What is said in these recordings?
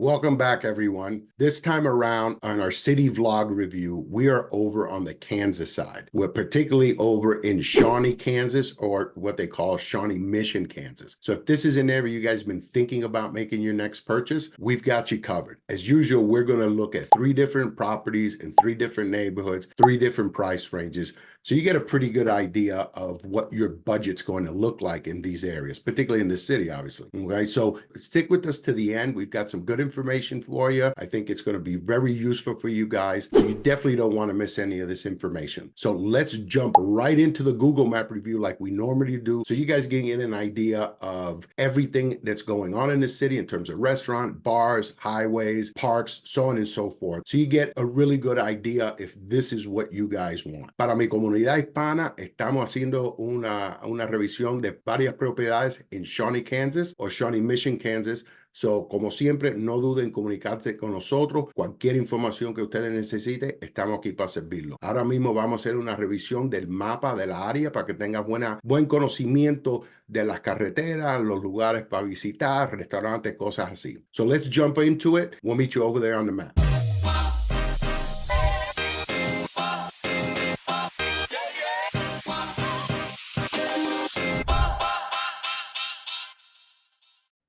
Welcome back, everyone. This time around on our city vlog review, we are over on the Kansas side. We're particularly over in Shawnee, Kansas, or what they call Shawnee Mission, Kansas. So if this is an area you guys have been thinking about making your next purchase, we've got you covered. As usual, we're going to look at 3 different properties in 3 different neighborhoods, 3 different price ranges. So you get a pretty good idea of what your budget's going to look like in these areas, particularly in the city, obviously. Okay, so stick with us to the end. We've got some good information for you. I think it's going to be very useful for you guys. So you definitely don't want to miss any of this information. So let's jump right into the Google Map review like we normally do. So you guys can get an idea of everything that's going on in the city in terms of restaurant, bars, highways, parks, so on and so forth. So you get a really good idea if this is what you guys want. Para mi comunidad hispana, estamos haciendo una revisión de varias propiedades en Shawnee, Kansas o Shawnee Mission, Kansas. So, como siempre, no duden en comunicarse con nosotros. Cualquier información que ustedes necesiten, estamos aquí para servirlo. Ahora mismo vamos a hacer una revisión del mapa de la área para que tengas buen conocimiento de las carreteras, los lugares para visitar, restaurantes, cosas así. So let's jump into it. We'll meet you over there on the map.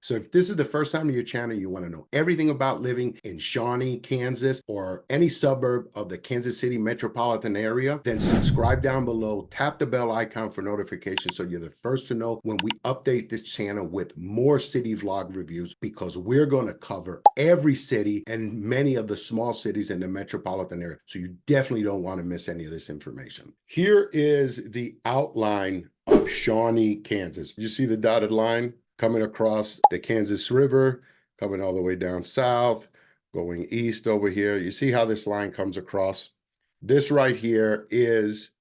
So if this is the first time on your channel, you want to know everything about living in Shawnee, Kansas, or any suburb of the Kansas City metropolitan area, then subscribe down below, tap the bell icon for notifications so you're the first to know when we update this channel with more city vlog reviews, because we're going to cover every city and many of the small cities in the metropolitan area. So you definitely don't want to miss any of this information. Here is the outline of Shawnee, Kansas. You see the dotted line coming across the Kansas River, coming all the way down south, going east over here. You see how this line comes across? This right here is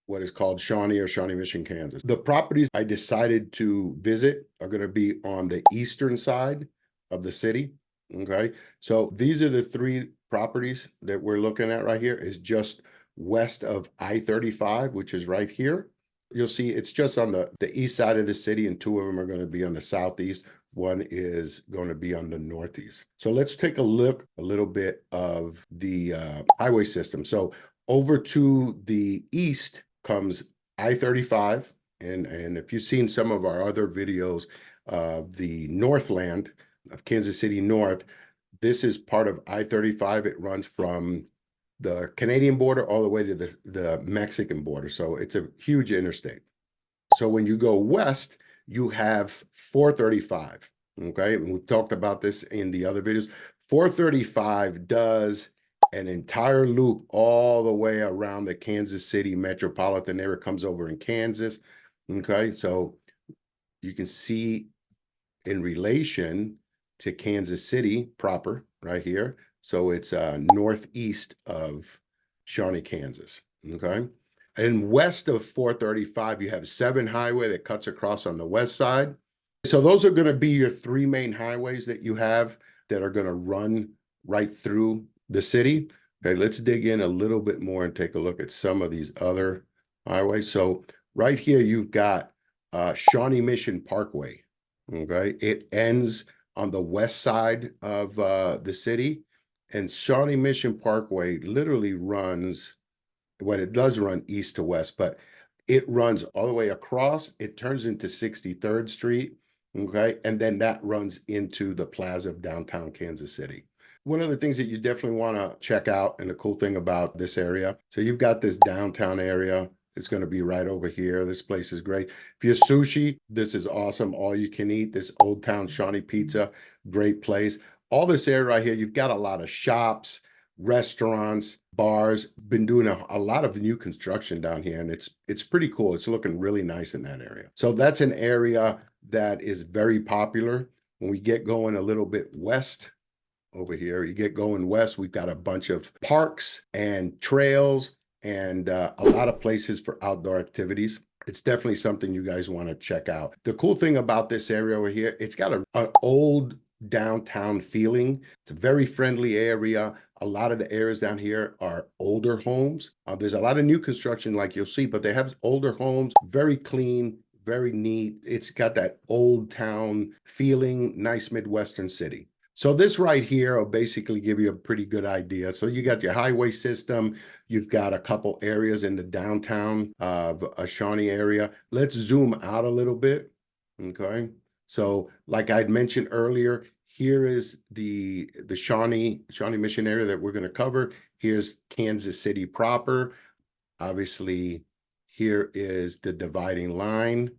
what is called Shawnee or Shawnee Mission, Kansas. The properties I decided to visit are going to be on the eastern side of the city. Okay, so these are the 3 properties that we're looking at right here. Is just west of I-35, which is right here. You'll see it's just on the east side of the city, and 2 of them are going to be on the southeast. One is going to be on the northeast. So let's take a look a little bit of the highway system. So over to the east comes I-35. And if you've seen some of our other videos of the Northland of Kansas City North, this is part of I-35. It runs from the Canadian border all the way to the Mexican border. So it's a huge interstate. So when you go west, you have 435. Okay, and we've talked about this in the other videos. 435 does an entire loop all the way around the Kansas City metropolitan area. Comes over in Kansas. Okay, so you can see in relation to Kansas City proper right here. So it's northeast of Shawnee, Kansas. Okay, and west of 435, you have 7 highway that cuts across on the west side. So those are going to be your 3 main highways that you have that are going to run right through the city. Okay, let's dig in a little bit more and take a look at some of these other highways. So right here, you've got Shawnee Mission Parkway. Okay, it ends on the west side of the city. And Shawnee Mission Parkway literally runs, well, it does run east to west, but it runs all the way across. It turns into 63rd Street, okay? And then that runs into the plaza of downtown Kansas City. One of the things that you definitely want to check out, and the cool thing about this area, so you've got this downtown area. It's going to be right over here. This place is great. If you're sushi, this is awesome. All you can eat. This Old Town Shawnee Pizza, great place. All this area right here, you've got a lot of shops, restaurants, bars. Been doing a lot of new construction down here, and it's pretty cool. It's looking really nice in that area. So that's an area that is very popular. When we get going a little bit west over here, you get going west, we've got a bunch of parks and trails and a lot of places for outdoor activities. It's definitely something you guys want to check out. The cool thing about this area over here, it's got an old downtown feeling. It's a very friendly area. A lot of the areas down here are older homes. There's a lot of new construction like you'll see, but they have older homes, very clean, very neat. It's got that old town feeling, nice Midwestern city. So this right here will basically give you a pretty good idea. So you got your highway system, you've got a couple areas in the downtown of a Shawnee area. Let's zoom out a little bit, okay? So like I'd mentioned earlier, here is the Shawnee Mission area that we're going to cover. Here's Kansas City proper. Obviously, here is the dividing line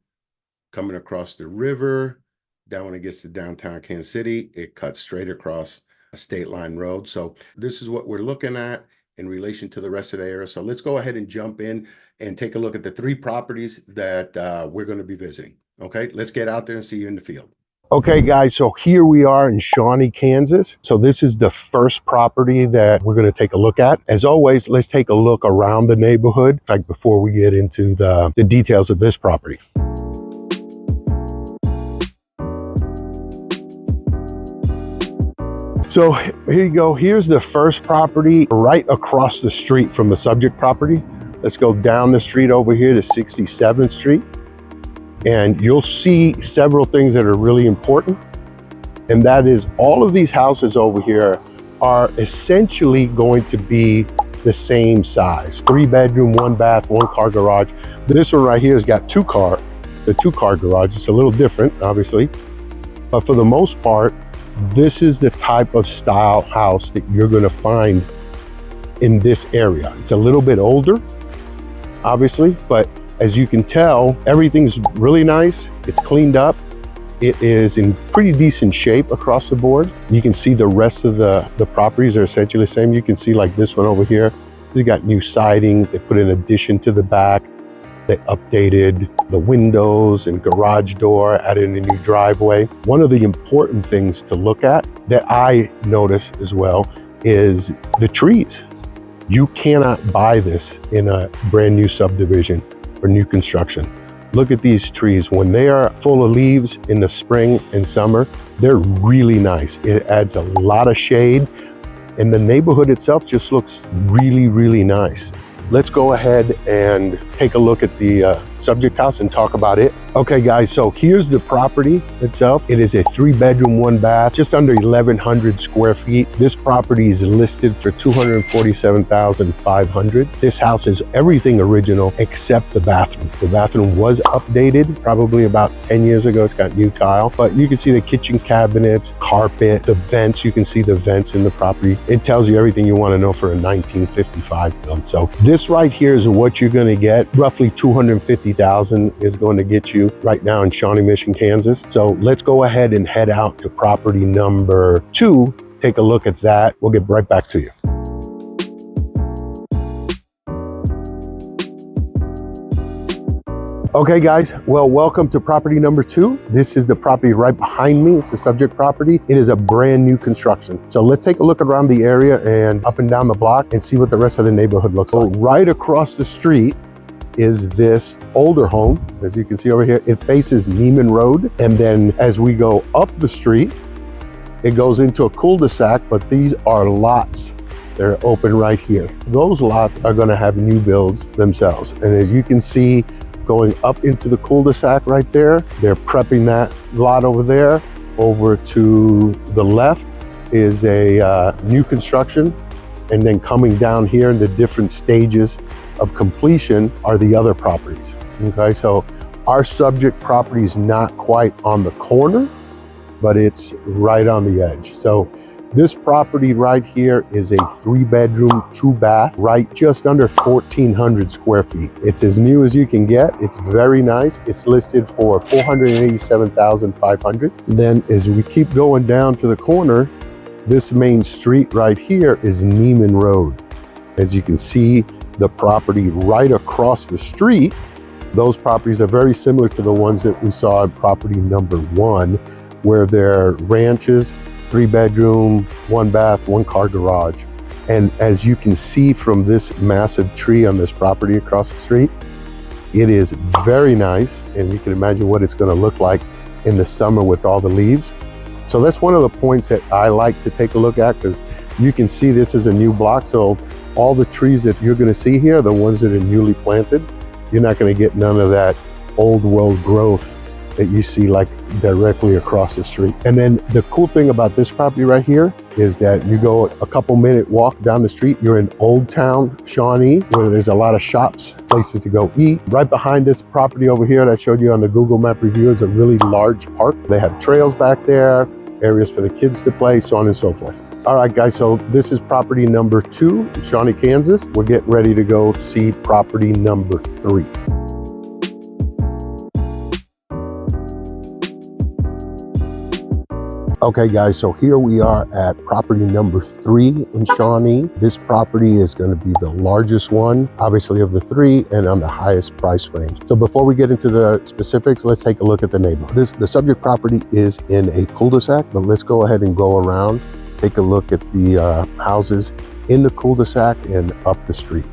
coming across the river. Down when it gets to downtown Kansas City, it cuts straight across a state line road. So this is what we're looking at in relation to the rest of the area. So let's go ahead and jump in and take a look at the 3 properties that we're going to be visiting. Okay, let's get out there and see you in the field. Okay, guys, so here we are in Shawnee, Kansas. So this is the first property that we're going to take a look at. As always, let's take a look around the neighborhood, like before we get into the details of this property. So here you go. Here's the first property right across the street from the subject property. Let's go down the street over here to 67th Street. And you'll see several things that are really important. And that is all of these houses over here are essentially going to be the same size. 3-bedroom, 1-bath, 1-car garage. This one right here has got 2-car. It's a 2-car garage. It's a little different, obviously. But for the most part, this is the type of style house that you're going to find in this area. It's a little bit older, obviously, but as you can tell, everything's really nice. It's cleaned up. It is in pretty decent shape across the board. You can see the rest of the properties are essentially the same. You can see like this one over here. They got new siding. They put an addition to the back. They updated the windows and garage door, added a new driveway. One of the important things to look at that I notice as well is the trees. You cannot buy this in a brand new subdivision or new construction. Look at these trees. When they are full of leaves in the spring and summer, they're really nice. It adds a lot of shade, and the neighborhood itself just looks really, really nice. Let's go ahead and take a look at the subject house and talk about it. Okay, guys, so here's the property itself. It is a 3-bedroom, 1-bath, just under 1,100 square feet. This property is listed for $247,500. This house is everything original except the bathroom. The bathroom was updated probably about 10 years ago. It's got new tile, but you can see the kitchen cabinets, carpet, the vents. You can see the vents in the property. It tells you everything you want to know for a 1955 build. So this right here is what you're going to get. Roughly $250,000 is going to get you right now in Shawnee Mission, Kansas. So let's go ahead and head out to property number 2. Take a look at that. We'll get right back to you. Okay, guys, well, welcome to property number 2. This is the property right behind me. It's the subject property. It is a brand new construction. So let's take a look around the area and up and down the block and see what the rest of the neighborhood looks like. Right across the street is this older home. As you can see over here, it faces Neiman Road. And then as we go up the street, it goes into a cul-de-sac, but these are lots. They're open right here. Those lots are gonna have new builds themselves. And as you can see, going up into the cul-de-sac right there, they're prepping that lot over there. Over to the left is a new construction. And then coming down here in the different stages of completion are the other properties. Okay, so our subject property is not quite on the corner, but it's right on the edge. So this property right here is a 3-bedroom, 2-bath, right just under 1,400 square feet. It's as new as you can get. It's very nice. It's listed for $487,500. Then as we keep going down to the corner, this main street right here is Neiman Road. As you can see, the property right across the street, those properties are very similar to the ones that we saw in property number 1, where they're ranches, 3-bedroom, 1-bath, 1-car garage. And as you can see from this massive tree on this property across the street, it is very nice. And you can imagine what it's going to look like in the summer with all the leaves. So that's one of the points that I like to take a look at, because you can see this is a new block. So all the trees that you're going to see here are the ones that are newly planted. You're not going to get none of that old world growth that you see like directly across the street. And then the cool thing about this property right here is that you go a couple minute walk down the street, you're in Old Town Shawnee, where there's a lot of shops, places to go eat. Right behind this property over here that I showed you on the Google Map review is a really large park. They have trails back there, areas for the kids to play, so on and so forth. All right, guys, so this is property number 2 in Shawnee, Kansas. We're getting ready to go see property number 3. Okay, guys, so here we are at property number 3 in Shawnee. This property is going to be the largest one, obviously, of the 3 and on the highest price range. So before we get into the specifics, let's take a look at the neighborhood. The subject property is in a cul-de-sac, but let's go ahead and go around, take a look at the houses in the cul-de-sac and up the street.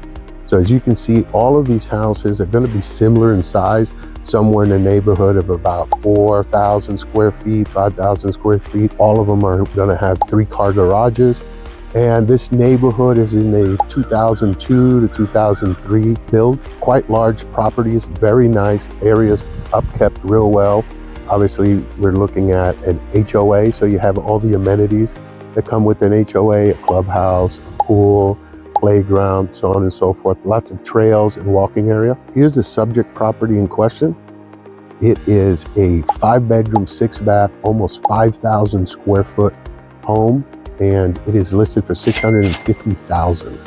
So as you can see, all of these houses are going to be similar in size, somewhere in the neighborhood of about 4,000 square feet, 5,000 square feet. All of them are going to have 3-car garages. And this neighborhood is in a 2002 to 2003 build. Quite large properties, very nice areas, upkept real well. Obviously, we're looking at an HOA, so you have all the amenities that come with an HOA, a clubhouse, a pool, playground, so on and so forth. Lots of trails and walking area. Here's the subject property in question. It is a 5-bedroom, 6-bath, almost 5,000 square foot home, and it is listed for $650,000.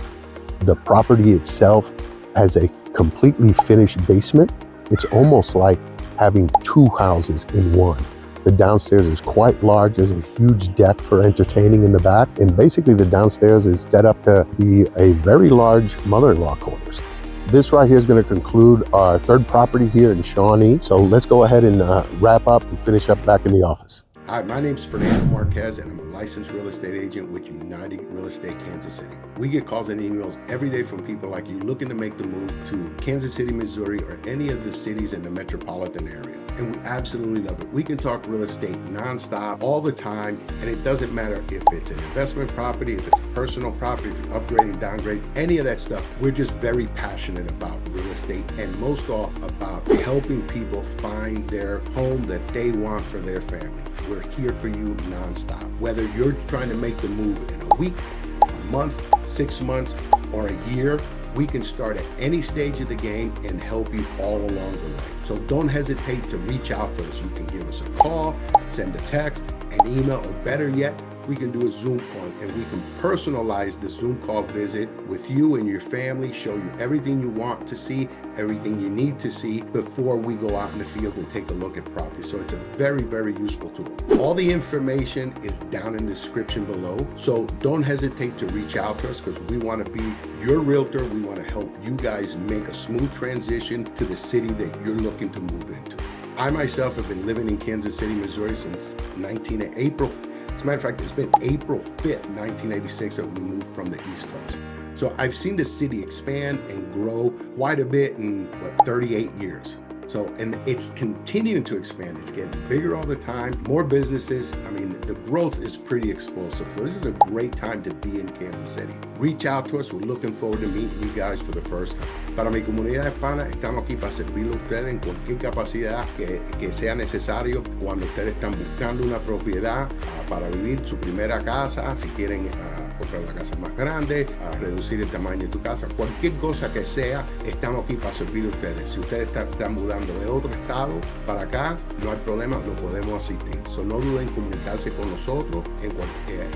The property itself has a completely finished basement. It's almost like having 2 houses in one. The downstairs is quite large. There's a huge deck for entertaining in the back. And basically the downstairs is set up to be a very large mother-in-law quarters. This right here is going to conclude our 3rd property here in Shawnee. So let's go ahead and wrap up and finish up back in the office. Hi, my name's Fernando Marquez, and I'm a licensed real estate agent with United Real Estate Kansas City. We get calls and emails every day from people like you looking to make the move to Kansas City, Missouri, or any of the cities in the metropolitan area. And we absolutely love it. We can talk real estate nonstop, all the time, and it doesn't matter if it's an investment property, if it's a personal property, if you're upgrading, downgrading, any of that stuff. We're just very passionate about real estate, and most all about helping people find their home that they want for their family. We're here for you nonstop. Whether you're trying to make the move in a week, a month, 6 months, or a year, we can start at any stage of the game and help you all along the way. So don't hesitate to reach out to us. You can give us a call, send a text, an email, or better yet, we can do a Zoom call, and we can personalize the Zoom call visit with you and your family, show you everything you want to see, everything you need to see before we go out in the field and take a look at property. So it's a very, very useful tool. All the information is down in the description below. So don't hesitate to reach out to us, because we want to be your realtor. We want to help you guys make a smooth transition to the city that you're looking to move into. I myself have been living in Kansas City, Missouri since April. As a matter of fact, it's been April 5th, 1986 that we moved from the East Coast. So I've seen the city expand and grow quite a bit in, 38 years. So, and it's continuing to expand. It's getting bigger all the time, more businesses. I mean, the growth is pretty explosive. So this is a great time to be in Kansas City. Reach out to us. We're looking forward to meeting you guys for the first time. Para mi comunidad hispana, estamos aquí para servirle a ustedes en cualquier capacidad que sea necesario cuando ustedes están buscando una propiedad para vivir, su primera casa, si quieren comprar una casa más grande, reducir el tamaño de tu casa, cualquier cosa que sea, estamos aquí para servir a ustedes. Si ustedes están mudando de otro estado para acá, no hay problema, lo podemos asistir. So, no duden en comunicarse con nosotros.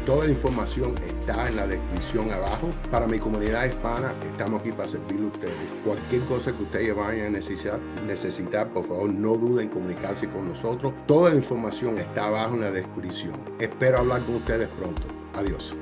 Toda la información está en la descripción abajo. Para mi comunidad hispana, estamos aquí para servirle a ustedes. Cualquier cosa que ustedes vayan a necesitar, por favor, no duden en comunicarse con nosotros. Toda la información está abajo en la descripción. Espero hablar con ustedes pronto. Adiós.